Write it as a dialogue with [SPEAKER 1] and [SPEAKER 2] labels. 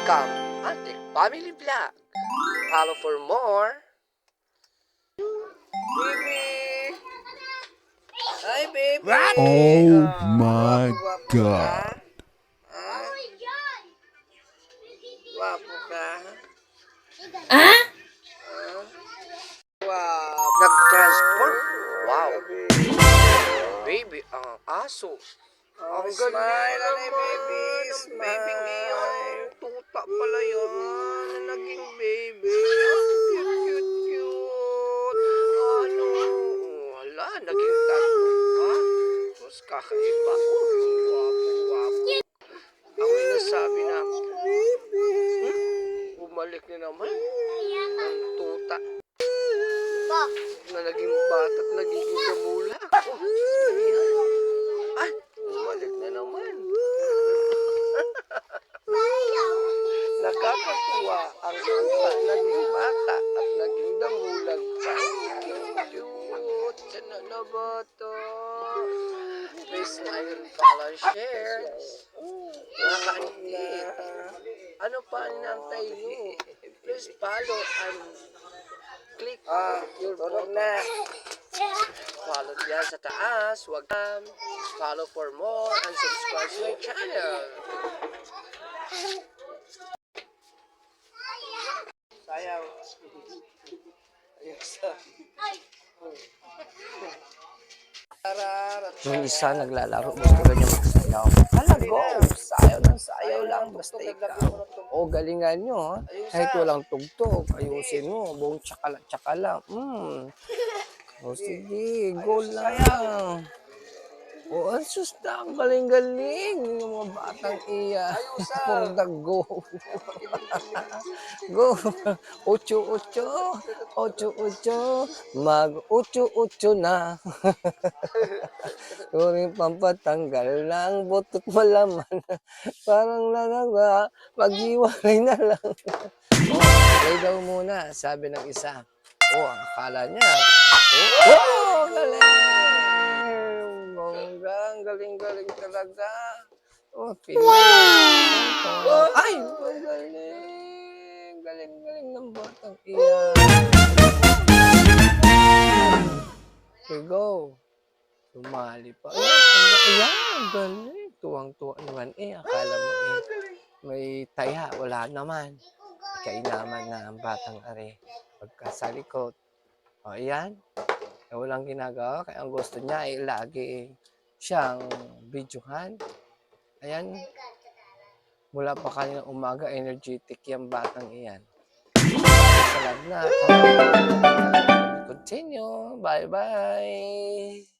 [SPEAKER 1] Welcome, Antik Family Vlog. Follow for more. Baby! Hi, baby!
[SPEAKER 2] Oh my
[SPEAKER 1] gwapo
[SPEAKER 2] God.
[SPEAKER 1] ka? Ha? Gwapo ka?
[SPEAKER 3] Ah?
[SPEAKER 1] Wow! Nag-transform? Wow! Baby, ang aso. Ang galing naman ng baby ngayon. Tuta pala yan. Naging baby. Ang cute. Ano? Wala, naging tatlo ka. Tapos kakaiba. Oh, yung wapo. Ang may nasabi na, bumalik na naman. Ang tuta na naging bata at nagiging gamula. Oh, ayan. Ay, bumalik na naman. Nakakatuwa ang tuta naging bata at naging damulag pa. Cute. Sana na bata. Please like and follow, share. Nakakaingit. Ano pa ang inaantay nyo? Please follow and click your button. Follow diyan sa taas. Wag follow for more and subscribe to my channel. Sayaw. Yung isa naglalaro, gusto ba niya magsayaw? Hala, go! Sayaw lang, basta ikaw. O, galingan nyo, ha? Kahit walang tugtog, ayusin mo, buong tsaka lang. O, sige, go lang. O, ang susta, ang galing-galing. Yung mga batang iya. For the go. Go. Ocho-ocho. Mag-ocho-ocho na. Turing pampatanggal ng butot malaman. Parang nanaga, mag-iwalay na lang. Play daw muna, sabi ng isa. Ang akala niya. Galing! Ang galing talaga. Wow! Ay! Ang galing! Galing ng batang iyan. Okay, go. Sumali pa. Ayan, ang galing. Tuwang-tuwa naman. Akala mo may taya. Wala naman. Kainaman na ang batang are. Pagka sa likod. Ayan. Walang ginagawa. Kaya ang gusto niya ay lagi siyang videohan. Ayan. Mula pa kanina umaga, energetic yung batang iyan. Salamat na. Continue. Bye-bye.